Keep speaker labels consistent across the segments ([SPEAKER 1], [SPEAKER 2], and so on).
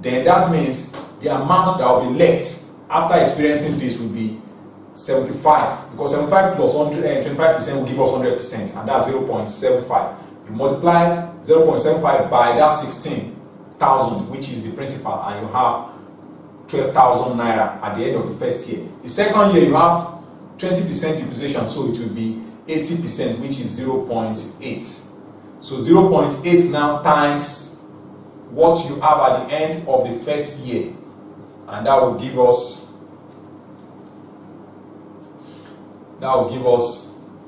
[SPEAKER 1] then that means the amount that will be left after experiencing this will be 75, because 75 plus 25% will give us 100%, and that's 0.75. You multiply 0.75 by that 16,000, which is the principal, and you have 12,000 naira at the end of the first year. The second year you have 20% depreciation, so it will be 80%, which is 0.8. So 0.8 now times what you have at the end of the first year, and that will give us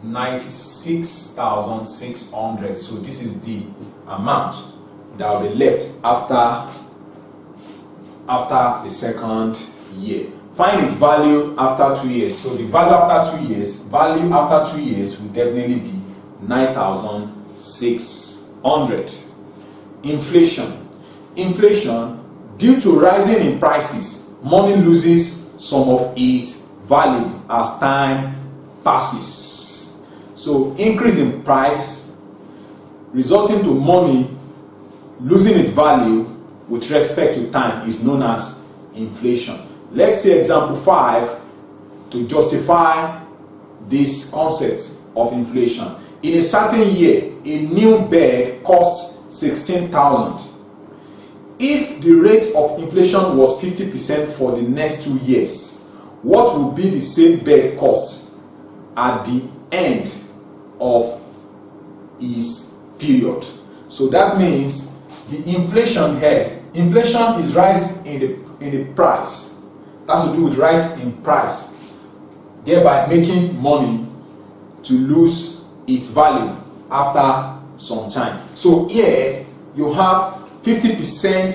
[SPEAKER 1] 96,600. So this is the amount that will be left after the second year. Find its value after 2 years. So the value after 2 years, will definitely be 9,600. Inflation, due to rising in prices, money loses some of its value as time passes. So increase in price resulting to money losing its value with respect to time is known as inflation. Let's say example 5 to justify this concept of inflation. In a certain year, a new bed costs 16,000. If the rate of inflation was 50% for the next 2 years, what will be the same bed cost at the end of its period? So that means the inflation here, inflation is rise in the price. That's to do with rise in price, thereby making money to lose its value after some time. So here you have 50%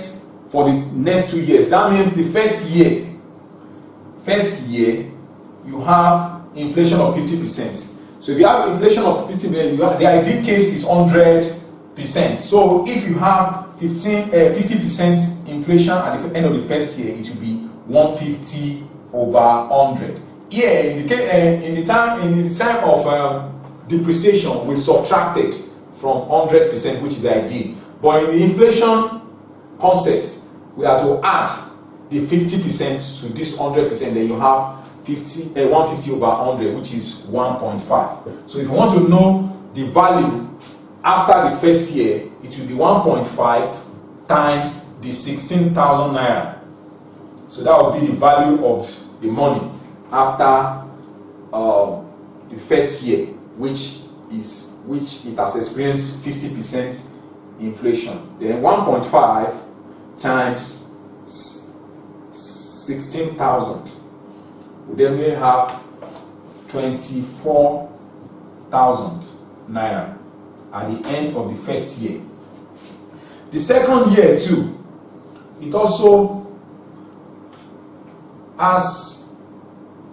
[SPEAKER 1] for the next 2 years. That means the first year you have inflation of 50%. So if you have inflation of 50%, the ideal case is 100%. So if you have 50% inflation at the end of the first year, it will be 150 over 100. Here in the time of depreciation, we subtracted from 100%, which is ideal. But in the inflation concept, we have to add the 50% to this 100%. Then you have 150 over 100, which is 1.5. So if you want to know the value after the first year, it will be 1.5 times the 16,000 naira. So that will be the value of the money after the first year, which it has experienced 50% inflation. Then 1.5 times 16,000. We then may have 24,000 naira at the end of the first year. The second year too, it also has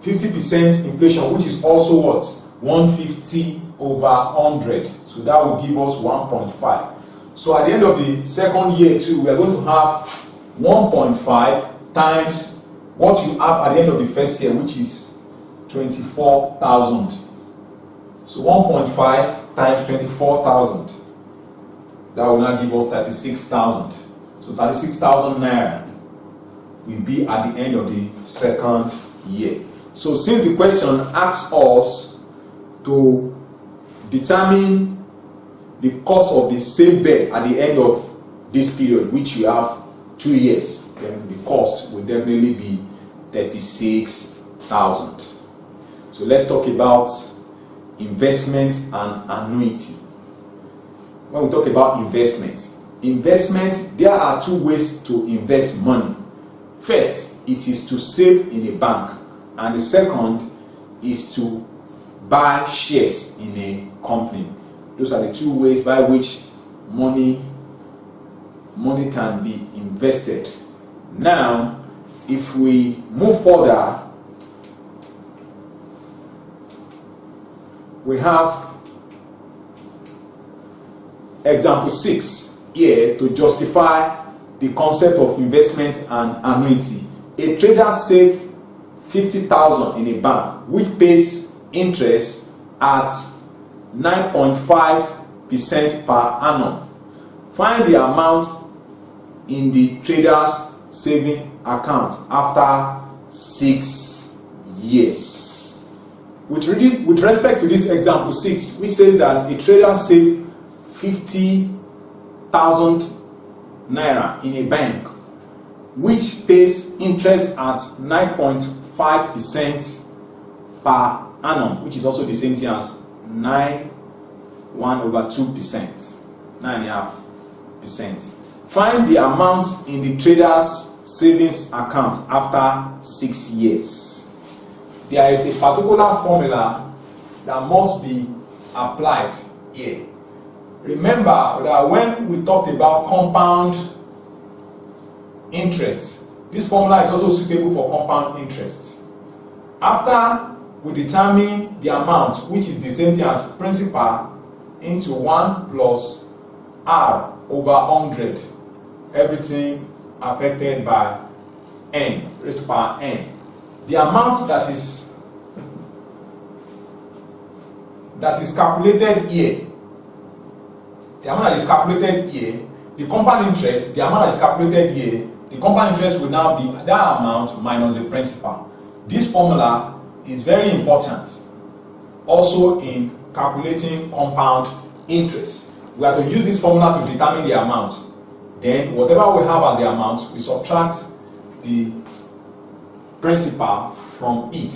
[SPEAKER 1] 50% inflation, which is also what? 150 over 100. So that will give us 1.5. So at the end of the second year too, we are going to have 1.5 times what you have at the end of the first year, which is 24,000. So 1.5 times 24,000. That will now give us 36,000. So 36,000 naira will be at the end of the second year. So since the question asks us to determine the cost of the same bed at the end of this period, which you have 2 years, then the cost will definitely be 36,000. So let's talk about investment and annuity. When we talk about investment, there are 2 ways to invest money. First, it is to save in a bank, and the second is to buy shares in a company. Those are the 2 ways by which money can be invested. Now, if we move further, we have example 6 here to justify the concept of investment and annuity. A trader saves 50,000 in a bank, which pays interest at 9.5% per annum. Find the amount in the trader's saving account after 6 years. With respect to this example 6, which says that a trader saved 50,000 naira in a bank, which pays interest at 9.5% per annum, which is also the same thing as 1/2%, 9.5%. Find the amount in the trader's savings account after 6 years. There is a particular formula that must be applied here. Remember that when we talked about compound interest, this formula is also suitable for compound interest. After we determine the amount, which is the same thing as principal into 1 plus r over 100, everything affected by n raised to power n. The amount that is calculated here, the amount that is calculated here, the compound interest, the amount that is calculated here, the compound interest will now be that amount minus the principal. This formula is very important also in calculating compound interest. We have to use this formula to determine the amount. Then whatever we have as the amount, we subtract the principal from it,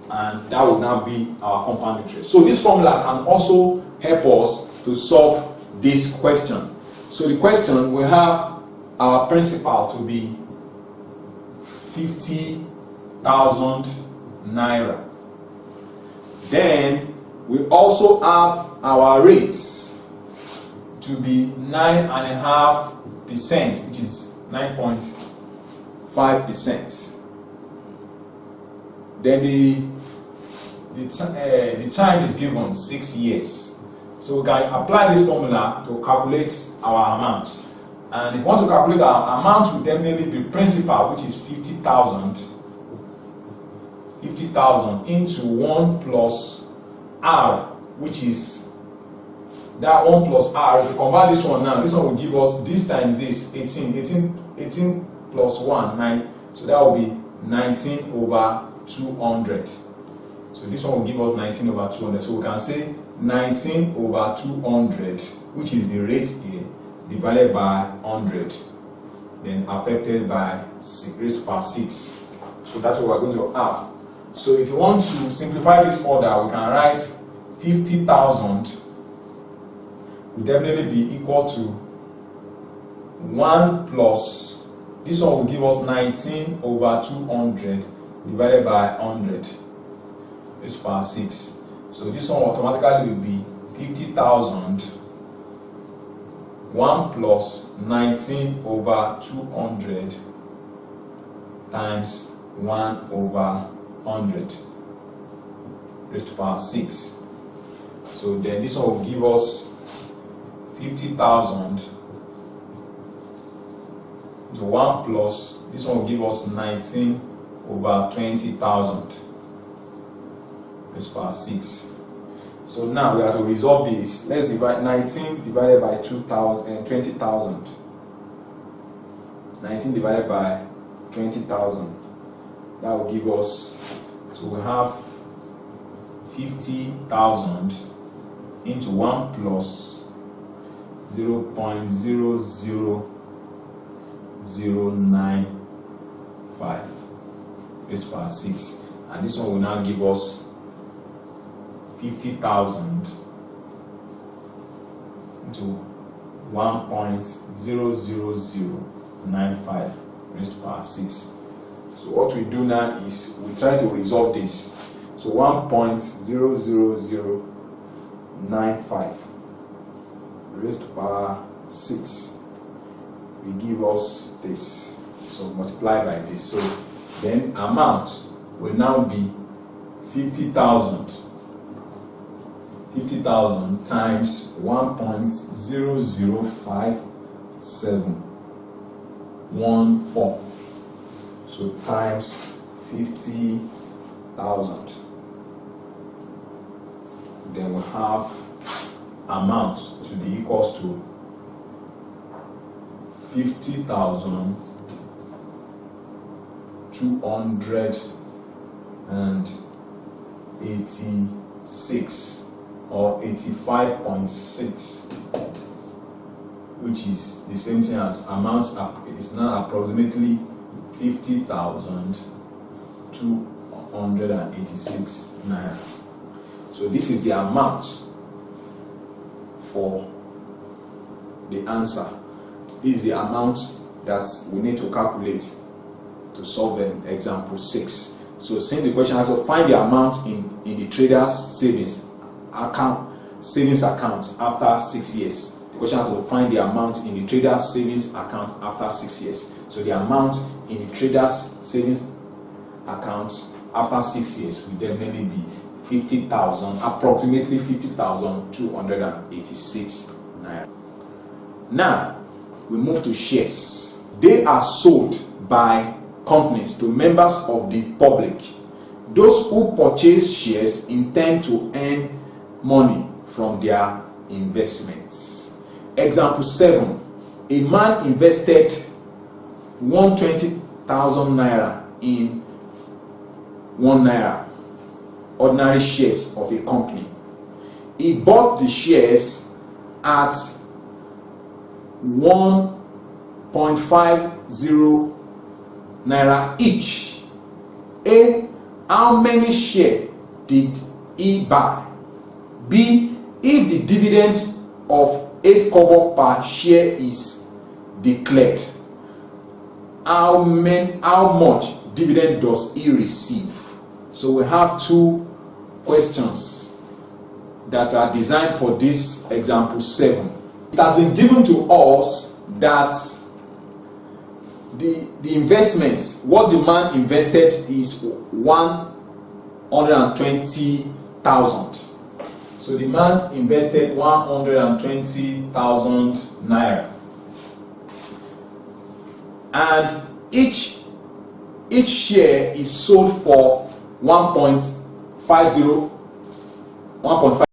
[SPEAKER 1] and that will now be our compound interest. So this formula can also help us to solve this question. So the question will have our principal to be 50,000 naira. Then we also have our rates to be 9.5%, which is 9.5%. Then the time is given 6 years. So we can apply this formula to calculate our amount. And if we want to calculate our amount, will definitely be principal, which is 50,000 into 1 plus r, which is that 1 plus r. If we convert this one now, this one will give us, this times this, 18 plus 1, 9. So that will be 19 over 200. So this one will give us 19 over 200. So we can say 19 over 200, which is the rate here, divided by 100, then affected by 6 raised to power 6. So that's what we're going to have. So if you want to simplify this further, we can write 50,000 will definitely be equal to 1 plus, this one will give us 19 over 200 divided by 100 raised to power 6. So this one automatically will be 50,000 1 plus 19 over 200 times 1 over 100 raised to power 6. So then this one will give us 50,000 to 1 plus, this one will give us 19 over 20,000 raised to power 6. So now we have to resolve this. Let's divide 19 divided by 20,000. 19 divided by 20,000. That will give us, so we have 50,000 into 1 plus 0.00095 raised to power 6. And this one will now give us 50,000 into 1.00095 raised to power 6. So what we do now is we try to resolve this. So 1.00095 raised to power 6 will give us this. So multiply by this. So then amount will now be 50,000 times 1.00514. So times 50,000. Then we have amount to be equals to 50,000 286 or 85.6, which is the same thing as amounts is now approximately 50,286 naira. So this is the amount for the answer. This is the amount that we need to calculate to solve example 6. So since the question has to find the amount in the trader's savings account after 6 years. The question has to find the amount in the trader's savings account after 6 years. So the amount in the trader's savings account after 6 years will definitely be 50,000, approximately 50,286 naira. Now we move to shares. They are sold by companies to members of the public. Those who purchase shares intend to earn money from their investments. Example 7. A man invested 120,000 naira in 1 naira ordinary shares of a company. He bought the shares at 1.50 naira each. A. How many shares did he buy? B. If the dividend of 8 kobo per share is declared, how much dividend does he receive? So we have 2 questions that are designed for this example 7. It has been given to us that the investments, what the man invested is 120,000. So the man invested 120,000 naira, and each share is sold for 1.50